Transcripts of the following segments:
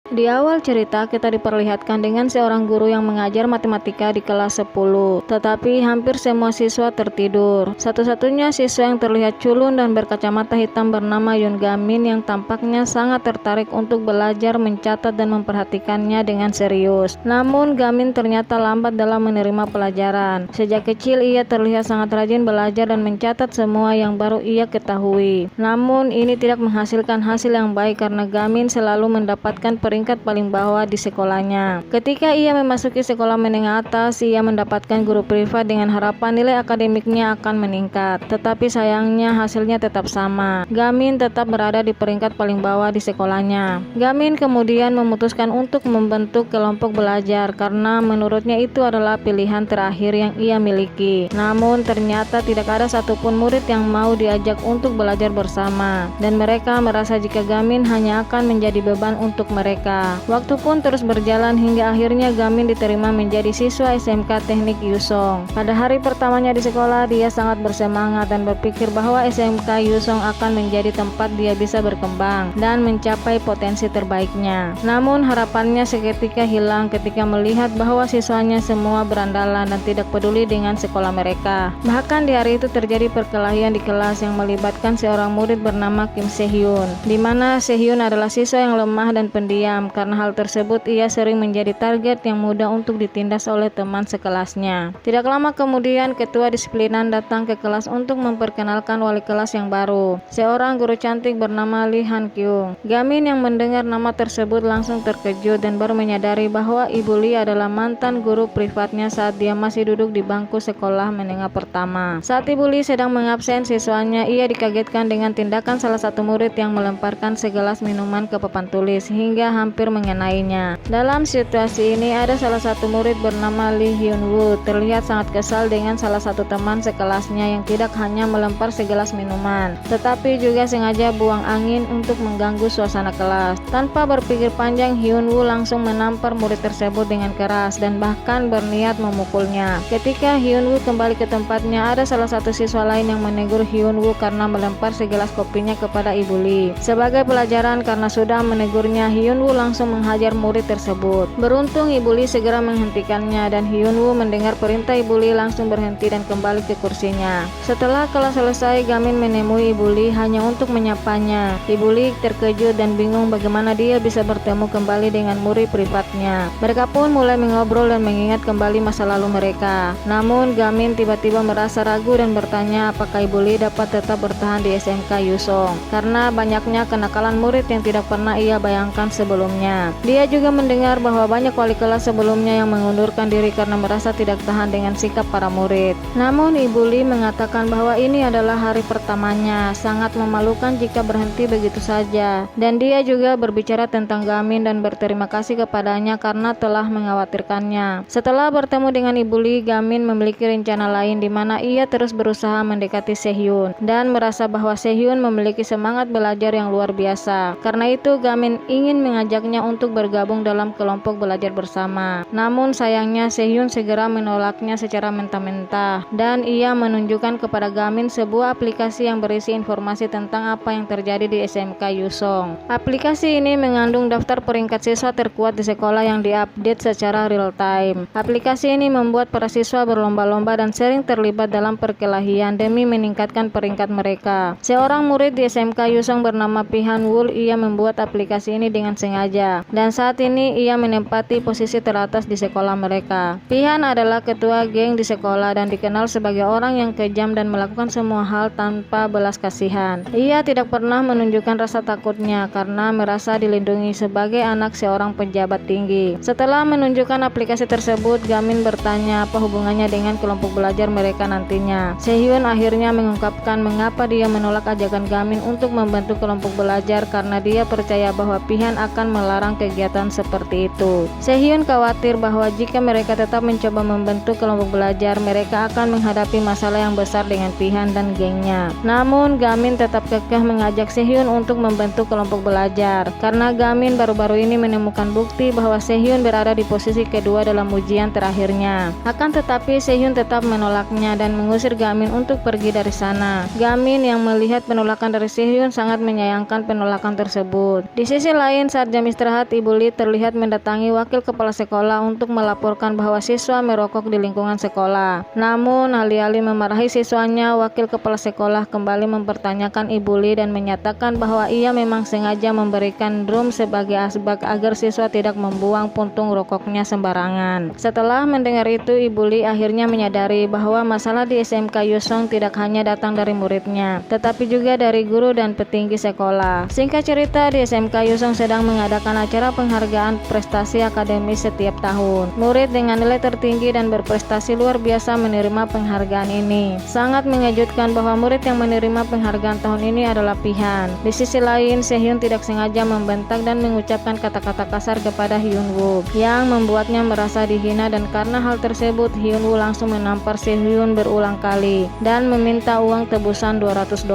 Di awal cerita kita diperlihatkan dengan seorang guru yang mengajar matematika di kelas 10, tetapi hampir semua siswa tertidur. Satu-satunya siswa yang terlihat culun dan berkacamata hitam bernama Yun Gamin yang tampaknya sangat tertarik untuk belajar, mencatat dan memperhatikannya dengan serius. Namun Gamin ternyata lambat dalam menerima pelajaran. Sejak kecil ia terlihat sangat rajin belajar dan mencatat semua yang baru ia ketahui. Namun ini tidak menghasilkan hasil yang baik karena Gamin selalu mendapatkan peringkat paling bawah di sekolahnya. Ketika ia memasuki sekolah menengah atas, ia mendapatkan guru privat dengan harapan nilai akademiknya akan meningkat. Tetapi sayangnya hasilnya tetap sama. Gamin tetap berada di peringkat paling bawah di sekolahnya. Gamin kemudian memutuskan untuk membentuk kelompok belajar karena menurutnya itu adalah pilihan terakhir yang ia miliki. Namun ternyata tidak ada satupun murid yang mau diajak untuk belajar bersama, dan mereka merasa jika Gamin hanya akan menjadi beban untuk mereka. Waktu pun terus berjalan hingga akhirnya Gamin diterima menjadi siswa SMK Teknik Yusong. Pada hari pertamanya di sekolah, dia sangat bersemangat dan berpikir bahwa SMK Yusong akan menjadi tempat dia bisa berkembang dan mencapai potensi terbaiknya. Namun harapannya seketika hilang ketika melihat bahwa siswanya semua berandalan dan tidak peduli dengan sekolah mereka. Bahkan di hari itu terjadi perkelahian di kelas yang melibatkan seorang murid bernama Kim Se-hyun, di mana Se-hyun adalah siswa yang lemah dan pendiam. Karena hal tersebut ia sering menjadi target yang mudah untuk ditindas oleh teman sekelasnya. Tidak lama kemudian ketua disiplinan datang ke kelas untuk memperkenalkan wali kelas yang baru, seorang guru cantik bernama Lee Han Kyung. Gamin yang mendengar nama tersebut langsung terkejut dan baru menyadari bahwa Ibu Lee adalah mantan guru privatnya saat dia masih duduk di bangku sekolah menengah pertama. Saat Ibu Lee sedang mengabsen siswanya, ia dikagetkan dengan tindakan salah satu murid yang melemparkan segelas minuman ke papan tulis hingga hampir mengenainya. Dalam situasi ini ada salah satu murid bernama Lee Hyun Woo terlihat sangat kesal dengan salah satu teman sekelasnya yang tidak hanya melempar segelas minuman, tetapi juga sengaja buang angin untuk mengganggu suasana kelas. Tanpa berpikir panjang, Hyun Woo langsung menampar murid tersebut dengan keras dan bahkan berniat memukulnya. Ketika Hyun Woo kembali ke tempatnya, ada salah satu siswa lain yang menegur Hyun Woo karena melempar segelas kopinya kepada Ibu Lee. Sebagai pelajaran karena sudah menegurnya, Hyun Woo langsung menghajar murid tersebut. Beruntung Ibu Lee segera menghentikannya dan Hyun Woo mendengar perintah Ibu Lee langsung berhenti dan kembali ke kursinya. Setelah kelas selesai, Gamin menemui Ibu Lee hanya untuk menyapanya. Ibu Lee terkejut dan bingung bagaimana dia bisa bertemu kembali dengan murid privatnya. Mereka pun mulai mengobrol dan mengingat kembali masa lalu mereka. Namun Gamin tiba-tiba merasa ragu dan bertanya apakah Ibu Lee dapat tetap bertahan di SMK Yusong karena banyaknya kenakalan murid yang tidak pernah ia bayangkan sebelumnya. Dia juga mendengar bahwa banyak wali kelas sebelumnya yang mengundurkan diri karena merasa tidak tahan dengan sikap para murid. Namun Ibu Lee mengatakan bahwa ini adalah hari pertamanya, sangat memalukan jika berhenti begitu saja. Dan dia juga berbicara tentang Gamin dan berterima kasih kepadanya karena telah mengkhawatirkannya. Setelah bertemu dengan Ibu Lee, Gamin memiliki rencana lain di mana ia terus berusaha mendekati Se-hyun dan merasa bahwa Se-hyun memiliki semangat belajar yang luar biasa. Karena itu Gamin ingin mengajaknya untuk bergabung dalam kelompok belajar bersama. Namun sayangnya Se-hyun segera menolaknya secara mentah-mentah dan ia menunjukkan kepada Gamin sebuah aplikasi yang berisi informasi tentang apa yang terjadi di SMK Yusong. Aplikasi ini mengandung daftar peringkat siswa terkuat di sekolah yang diupdate secara real time. Aplikasi ini membuat para siswa berlomba-lomba dan sering terlibat dalam perkelahian demi meningkatkan peringkat mereka. Seorang murid di SMK Yusong bernama Pihan Wul, ia membuat aplikasi ini dengan sengaja dan saat ini ia menempati posisi teratas di sekolah mereka. Pihan adalah ketua geng di sekolah dan dikenal sebagai orang yang kejam dan melakukan semua hal tanpa belas kasihan. Ia tidak pernah menunjukkan rasa takutnya karena merasa dilindungi sebagai anak seorang pejabat tinggi. Setelah menunjukkan aplikasi tersebut, Gamin bertanya apa hubungannya dengan kelompok belajar mereka nantinya. Se-hyun akhirnya mengungkapkan mengapa dia menolak ajakan Gamin untuk membentuk kelompok belajar karena dia percaya bahwa Pihan akan melarang kegiatan seperti itu. Se-hyun khawatir bahwa jika mereka tetap mencoba membentuk kelompok belajar, mereka akan menghadapi masalah yang besar dengan Pihan dan gengnya. Namun Gamin tetap kekeh mengajak Se-hyun untuk membentuk kelompok belajar karena Gamin baru-baru ini menemukan bukti bahwa Se-hyun berada di posisi kedua dalam ujian terakhirnya. Akan tetapi Se-hyun tetap menolaknya dan mengusir Gamin untuk pergi dari sana. Gamin yang melihat penolakan dari Se-hyun sangat menyayangkan penolakan tersebut. Di sisi lain, saat jam istirahat, Ibu Lee terlihat mendatangi wakil kepala sekolah untuk melaporkan bahwa siswa merokok di lingkungan sekolah. Namun, alih-alih memarahi siswanya, wakil kepala sekolah kembali mempertanyakan Ibu Lee dan menyatakan bahwa ia memang sengaja memberikan drum sebagai asbak agar siswa tidak membuang puntung rokoknya sembarangan. Setelah mendengar itu, Ibu Lee akhirnya menyadari bahwa masalah di SMK Yusong tidak hanya datang dari muridnya, tetapi juga dari guru dan petinggi sekolah. Singkat cerita, di SMK Yusong sedang mengadakan acara penghargaan prestasi akademis setiap tahun. Murid dengan nilai tertinggi dan berprestasi luar biasa menerima penghargaan ini. Sangat mengejutkan bahwa murid yang menerima penghargaan tahun ini adalah Pihan. Di sisi lain, Sehyun tidak sengaja membentak dan mengucapkan kata-kata kasar kepada Hyunwoo yang membuatnya merasa dihina, dan karena hal tersebut Hyunwoo langsung menampar Sehyun berulang kali dan meminta uang tebusan $200.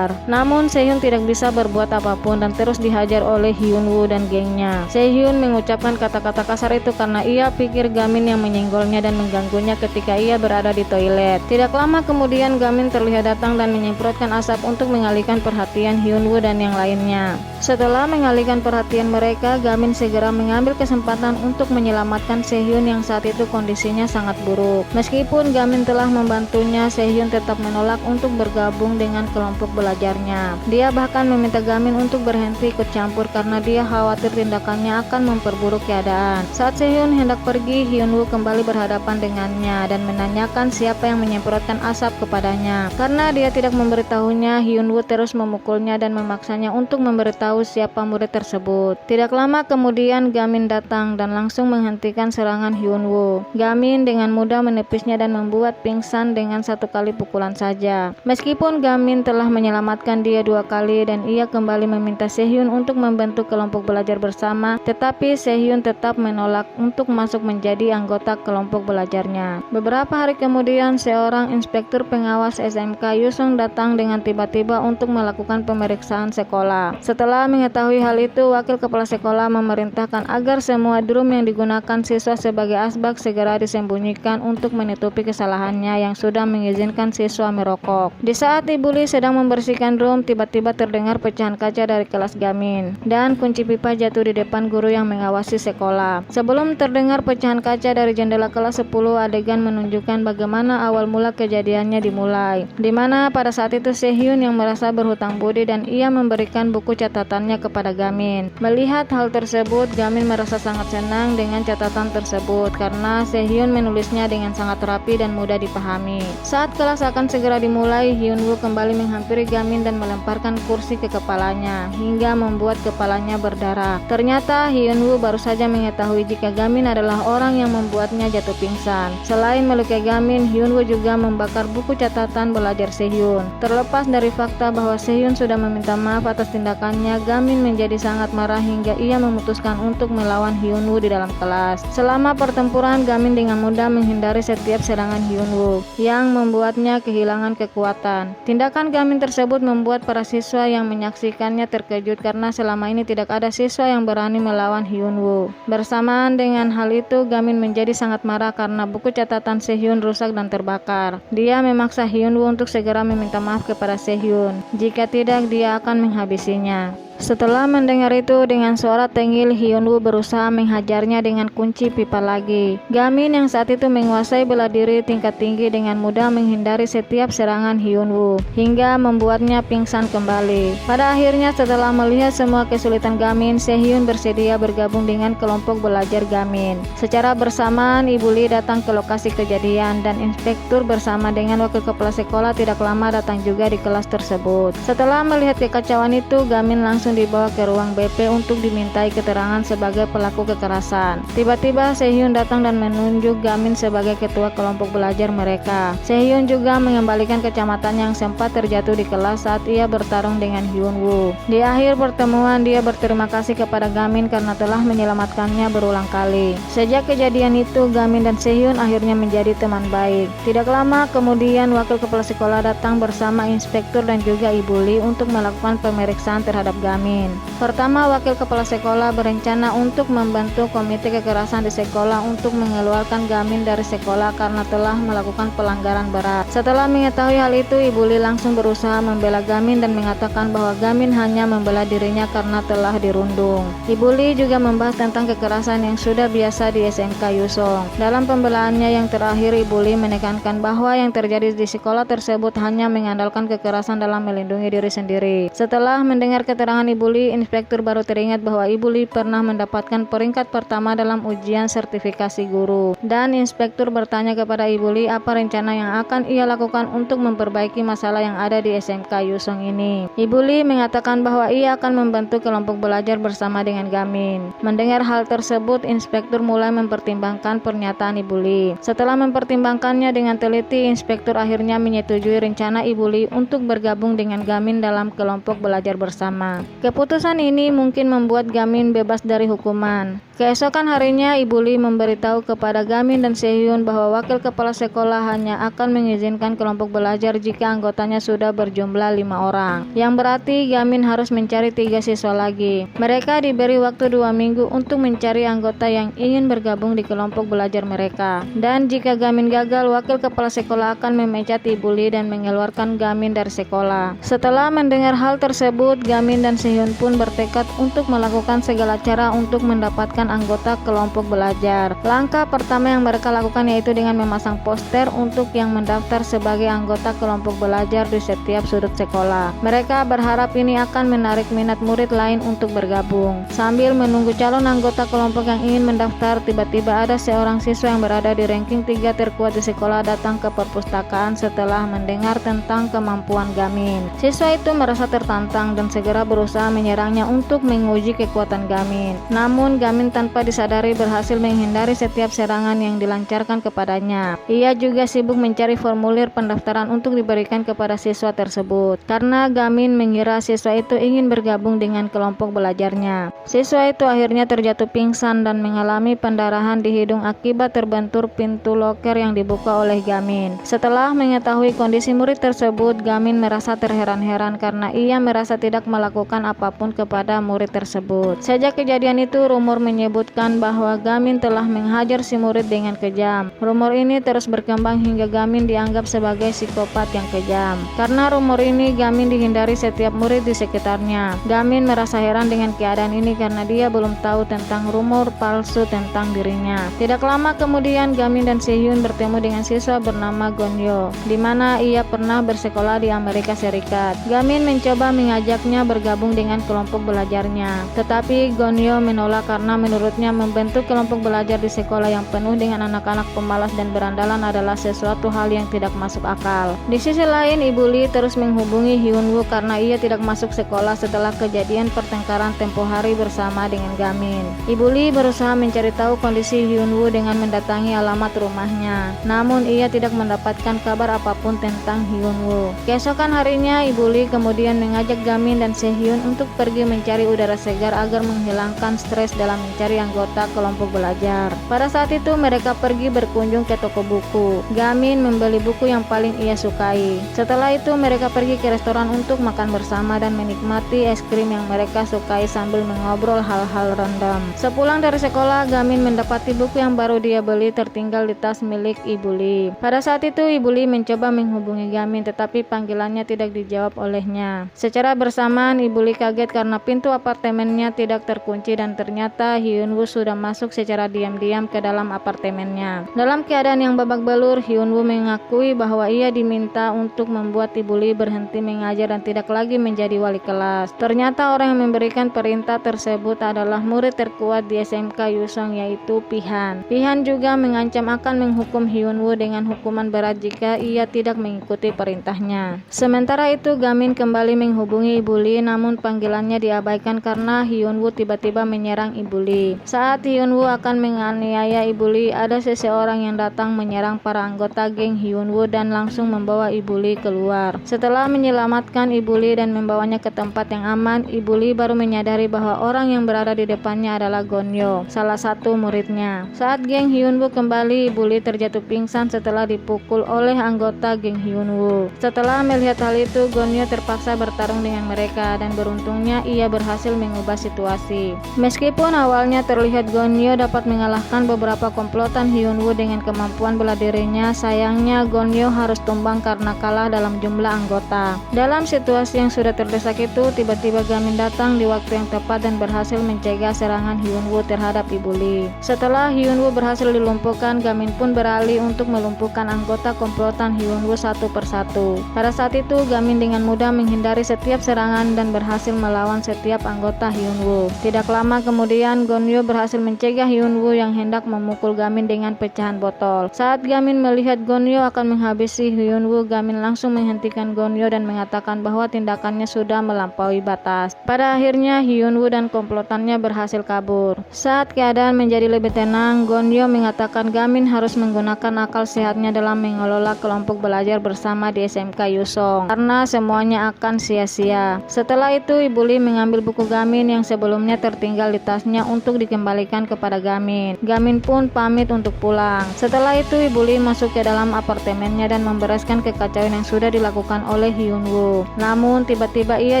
Namun Sehyun tidak bisa berbuat apapun dan terus dihajar oleh Hyunwoo dan gengnya. Sehyun mengucapkan kata-kata kasar itu karena ia pikir Gamin yang menyenggolnya dan mengganggunya ketika ia berada di toilet. Tidak lama kemudian Gamin terlihat datang dan menyemprotkan asap untuk mengalihkan perhatian Hyunwoo dan yang lainnya. Setelah mengalihkan perhatian mereka, Gamin segera mengambil kesempatan untuk menyelamatkan Sehyun yang saat itu kondisinya sangat buruk. Meskipun Gamin telah membantunya, Sehyun tetap menolak untuk bergabung dengan kelompok belajarnya. Dia bahkan meminta Gamin untuk berhenti ikut campur karena dia khawatir tindakannya akan memperburuk keadaan. Saat Sehyun hendak pergi, Hyunwoo kembali berhadapan dengannya dan menanyakan siapa yang menyemprotkan asap kepadanya. Karena dia tidak memberitahunya, Hyunwoo terus memukulnya dan memaksanya untuk memberitahu siapa murid tersebut. Tidak lama kemudian Gamin datang dan langsung menghentikan serangan Hyunwoo. Gamin dengan mudah menepisnya dan membuat pingsan dengan satu kali pukulan saja. Meskipun Gamin telah menyelamatkan dia 2 kali dan ia kembali meminta Sehyun untuk membentuk kelompok belajar bersama, tetapi Sehyun tetap menolak untuk masuk menjadi anggota kelompok belajarnya. Beberapa hari kemudian, seorang inspektur pengawas SMK Yusong datang dengan tiba-tiba untuk melakukan pemeriksaan sekolah. Setelah mengetahui hal itu, wakil kepala sekolah memerintahkan agar semua drum yang digunakan siswa sebagai asbak segera disembunyikan untuk menutupi kesalahannya yang sudah mengizinkan siswa merokok. Di saat Ibu Lee sedang membersihkan drum, tiba-tiba terdengar pecahan kaca dari kelas Gamin dan kunci pipa jatuh di depan guru yang mengawasi sekolah. Sebelum terdengar pecahan kaca dari jendela kelas 10, adegan menunjukkan bagaimana awal mula kejadiannya dimulai, di mana pada saat itu Sehyun yang merasa berhutang budi dan ia memberikan buku catatannya kepada Gamin. Melihat hal tersebut, Gamin merasa sangat senang dengan catatan tersebut karena Sehyun menulisnya dengan sangat rapi dan mudah dipahami. Saat kelas akan segera dimulai, Hyunwoo kembali menghampiri Gamin dan melemparkan kursi ke kepalanya hingga membuat kepalanya berdarah. Ternyata Hyunwoo baru saja mengetahui jika Gamin adalah orang yang membuatnya jatuh pingsan. Selain melukai Gamin, Hyunwoo juga membakar buku catatan belajar Sehyun. Terlepas dari fakta bahwa Sehyun sudah meminta maaf atas tindakannya, Gamin menjadi sangat marah hingga ia memutuskan untuk melawan Hyunwoo di dalam kelas. Selama pertempuran, Gamin dengan mudah menghindari setiap serangan Hyunwoo yang membuatnya kehilangan kekuatan. Tindakan Gamin tersebut membuat para siswa yang menyaksikannya terkejut karena selama ini tidak ada siswa yang berani melawan Hyunwoo. Bersamaan dengan hal itu, Gamin menjadi sangat marah karena buku catatan Sehyun rusak dan terbakar. Dia memaksa Hyunwoo untuk segera meminta maaf kepada Sehyun. Jika tidak, dia akan menghabisinya. Setelah mendengar itu, dengan suara tengil, Hyunwoo berusaha menghajarnya dengan kunci pipa lagi. Gamin yang saat itu menguasai bela diri tingkat tinggi dengan mudah menghindari setiap serangan Hyunwoo hingga membuatnya pingsan kembali. Pada akhirnya, setelah melihat semua kesulitan Gamin, Sehyun bersedia bergabung dengan kelompok belajar Gamin. Secara bersamaan, Ibu Lee datang ke lokasi kejadian dan inspektur bersama dengan wakil kepala sekolah tidak lama datang juga di kelas tersebut. Setelah melihat kekacauan itu, Gamin langsung dibawa ke ruang BP untuk dimintai keterangan sebagai pelaku kekerasan. Tiba-tiba Sehyun datang dan menunjuk Gamin sebagai ketua kelompok belajar mereka. Sehyun juga mengembalikan kecamatan yang sempat terjatuh di kelas saat ia bertarung dengan Hyunwoo. Di akhir pertemuan, dia berterima kasih kepada Gamin karena telah menyelamatkannya berulang kali. Sejak kejadian itu, Gamin dan Sehyun akhirnya menjadi teman baik. Tidak lama kemudian, wakil kepala sekolah datang bersama inspektur dan juga Ibu Lee untuk melakukan pemeriksaan terhadap Gamin. Gamin. Pertama, wakil kepala sekolah berencana untuk membentuk komite kekerasan di sekolah untuk mengeluarkan Gamin dari sekolah karena telah melakukan pelanggaran berat. Setelah mengetahui hal itu, Ibu Li langsung berusaha membela Gamin dan mengatakan bahwa Gamin hanya membela dirinya karena telah dirundung. Ibu Li juga membahas tentang kekerasan yang sudah biasa di SMK Yusong. Dalam pembelaannya yang terakhir, Ibu Li menekankan bahwa yang terjadi di sekolah tersebut hanya mengandalkan kekerasan dalam melindungi diri sendiri. Setelah mendengar keterangan Ibu Li, inspektur baru teringat bahwa Ibu Li pernah mendapatkan peringkat pertama dalam ujian sertifikasi guru. Dan inspektur bertanya kepada Ibu Li apa rencana yang akan ia lakukan untuk memperbaiki masalah yang ada di SMK Yusong ini. Ibu Li mengatakan bahwa ia akan membentuk kelompok belajar bersama dengan Gamin. Mendengar hal tersebut, inspektur mulai mempertimbangkan pernyataan Ibu Li. Setelah mempertimbangkannya dengan teliti, inspektur akhirnya menyetujui rencana Ibu Li untuk bergabung dengan Gamin dalam kelompok belajar bersama. Keputusan ini mungkin membuat Gamin bebas dari hukuman. Keesokan harinya, Ibu Li memberitahu kepada Gamin dan Sehyun bahwa wakil kepala sekolah hanya akan mengizinkan kelompok belajar jika anggotanya sudah berjumlah 5 orang. Yang berarti Gamin harus mencari 3 siswa lagi. Mereka diberi waktu 2 minggu untuk mencari anggota yang ingin bergabung di kelompok belajar mereka. Dan jika Gamin gagal, wakil kepala sekolah akan memecat Ibu Li dan mengeluarkan Gamin dari sekolah. Setelah mendengar hal tersebut, Gamin dan Sehyun pun bertekad untuk melakukan segala cara untuk mendapatkan anggota kelompok belajar. Langkah pertama yang mereka lakukan yaitu dengan memasang poster untuk yang mendaftar sebagai anggota kelompok belajar di setiap sudut sekolah. Mereka berharap ini akan menarik minat murid lain untuk bergabung. Sambil menunggu calon anggota kelompok yang ingin mendaftar, tiba-tiba ada seorang siswa yang berada di ranking 3 terkuat di sekolah datang ke perpustakaan setelah mendengar tentang kemampuan Gamin. Siswa itu merasa tertantang dan segera berusaha menyerangnya untuk menguji kekuatan Gamin. Namun Gamin tanpa disadari berhasil menghindari setiap serangan yang dilancarkan kepadanya. Ia juga sibuk mencari formulir pendaftaran untuk diberikan kepada siswa tersebut. Karena Gamin mengira siswa itu ingin bergabung dengan kelompok belajarnya. Siswa itu akhirnya terjatuh pingsan dan mengalami pendarahan di hidung akibat terbentur pintu loker yang dibuka oleh Gamin. Setelah mengetahui kondisi murid tersebut, Gamin merasa terheran-heran karena ia merasa tidak melakukan apapun kepada murid tersebut. Sejak kejadian itu, rumor menyebutkan bahwa Gamin telah menghajar si murid dengan kejam. Rumor ini terus berkembang hingga Gamin dianggap sebagai psikopat yang kejam. Karena rumor ini, Gamin dihindari setiap murid di sekitarnya. Gamin merasa heran dengan keadaan ini karena dia belum tahu tentang rumor palsu tentang dirinya. Tidak lama kemudian, Gamin dan Sehyun bertemu dengan siswa bernama Gonyo, di mana ia pernah bersekolah di Amerika Serikat. Gamin mencoba mengajaknya bergabung dengan kelompok belajarnya, tetapi Gonyo menolak karena menurutnya membentuk kelompok belajar di sekolah yang penuh dengan anak-anak pemalas dan berandalan adalah sesuatu hal yang tidak masuk akal. Di sisi lain, Ibu Li terus menghubungi Hyunwoo karena ia tidak masuk sekolah setelah kejadian pertengkaran tempo hari bersama dengan Gamin. Ibu Li berusaha mencari tahu kondisi Hyunwoo dengan mendatangi alamat rumahnya, namun ia tidak mendapatkan kabar apapun tentang Hyunwoo. Keesokan harinya, Ibu Li kemudian mengajak Gamin dan Sehyun untuk pergi mencari udara segar agar menghilangkan stres dalam mencari anggota kelompok belajar. Pada saat itu mereka pergi berkunjung ke toko buku. Gamin membeli buku yang paling ia sukai. Setelah itu mereka pergi ke restoran untuk makan bersama dan menikmati es krim yang mereka sukai sambil mengobrol hal-hal random. Sepulang dari sekolah, Gamin mendapati buku yang baru dia beli tertinggal di tas milik Ibu Li. Pada saat itu Ibu Li mencoba menghubungi Gamin tetapi panggilannya tidak dijawab olehnya. Secara bersamaan Ibu Li kaget karena pintu apartemennya tidak terkunci dan ternyata Hyunwoo sudah masuk secara diam-diam ke dalam apartemennya. Dalam keadaan yang babak belur, Hyunwoo mengakui bahwa ia diminta untuk membuat Ibu Li berhenti mengajar dan tidak lagi menjadi wali kelas. Ternyata orang yang memberikan perintah tersebut adalah murid terkuat di SMK Yusong yaitu Pihan. Pihan juga mengancam akan menghukum Hyunwoo dengan hukuman berat jika ia tidak mengikuti perintahnya. Sementara itu Gamin kembali menghubungi Ibu Li namun panggilannya diabaikan karena Hyunwoo tiba-tiba menyerang Ibu Li. Saat Hyunwoo akan menganiaya Ibu Li, ada seseorang yang datang menyerang para anggota geng Hyunwoo dan langsung membawa Ibu Li keluar. Setelah menyelamatkan Ibu Li dan membawanya ke tempat yang aman, Ibu Li baru menyadari bahwa orang yang berada di depannya adalah Gonyo, salah satu muridnya. Saat geng Hyunwoo kembali, Ibu Li terjatuh pingsan setelah dipukul oleh anggota geng Hyunwoo. Setelah melihat hal itu, Gonyo terpaksa bertarung dengan mereka dan beruntungnya ia berhasil mengubah situasi. Meskipun awalnya terlihat Gonyo dapat mengalahkan beberapa komplotan Hyunwoo dengan kemampuan bela dirinya, sayangnya Gonyo harus tumbang karena kalah dalam jumlah anggota. Dalam situasi yang sudah terdesak itu, tiba-tiba Gamin datang di waktu yang tepat dan berhasil mencegah serangan Hyunwoo terhadap Ibu Lee. Setelah Hyunwoo berhasil dilumpuhkan, Gamin pun beralih untuk melumpuhkan anggota komplotan Hyunwoo satu persatu. Pada saat itu, Gamin dengan mudah menghindari setiap serangan dan berhasil melawan setiap anggota Hyunwoo. Tidak lama kemudian, Gonyo berhasil mencegah Hyunwoo yang hendak memukul Gamin dengan pecahan botol. Saat Gamin melihat Gonyo akan menghabisi Hyunwoo, Gamin langsung menghentikan Gonyo dan mengatakan bahwa tindakannya sudah melampaui batas. Pada akhirnya, Hyunwoo dan komplotannya berhasil kabur. Saat keadaan menjadi lebih tenang, Gonyo mengatakan Gamin harus menggunakan akal sehatnya dalam mengelola kelompok belajar bersama di SMK Yusong, karena semuanya akan sia-sia. Setelah itu, Ibu Lee mengambil buku Gamin yang sebelumnya tertinggal di tasnya untuk dikembalikan kepada Gamin. Gamin pun pamit untuk pulang. Setelah itu, Ibu Lee masuk ke dalam apartemennya dan membereskan kekacauan yang sudah dilakukan oleh Hyunwoo. Namun, tiba-tiba ia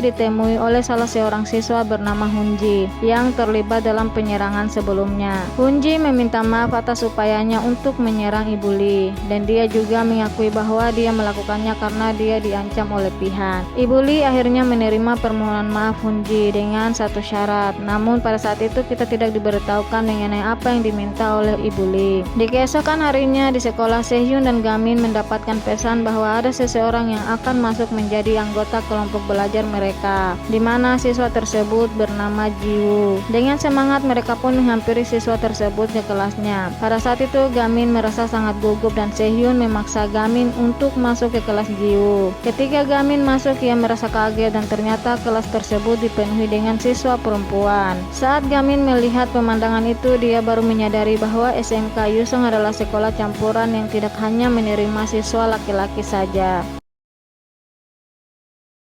ditemui oleh salah seorang siswa bernama Hunji yang terlibat dalam penyerangan sebelumnya. Hunji meminta maaf atas upayanya untuk menyerang Ibu Lee, dan dia juga mengakui bahwa dia melakukannya karena dia diancam oleh Pihan. Ibu Lee akhirnya menerima permohonan maaf Hunji dengan satu syarat, namun pada saat itu kita tidak diberitahukan mengenai apa yang diminta oleh Ibu Lee. Di keesokan harinya di sekolah, Sehyun dan Gamin mendapatkan pesan bahwa ada seseorang yang akan masuk menjadi anggota kelompok belajar mereka, di mana siswa tersebut bernama Jiwoo. Dengan semangat mereka pun menghampiri siswa tersebut ke kelasnya. Pada saat itu Gamin merasa sangat gugup dan Sehyun memaksa Gamin untuk masuk ke kelas Jiwoo. Ketika Gamin masuk, ia merasa kaget dan ternyata kelas tersebut dipenuhi dengan siswa perempuan. Saat Gamin melihat pemandangan itu, dia baru menyadari bahwa SMK Yusong adalah sekolah campuran yang tidak hanya menerima siswa laki-laki saja.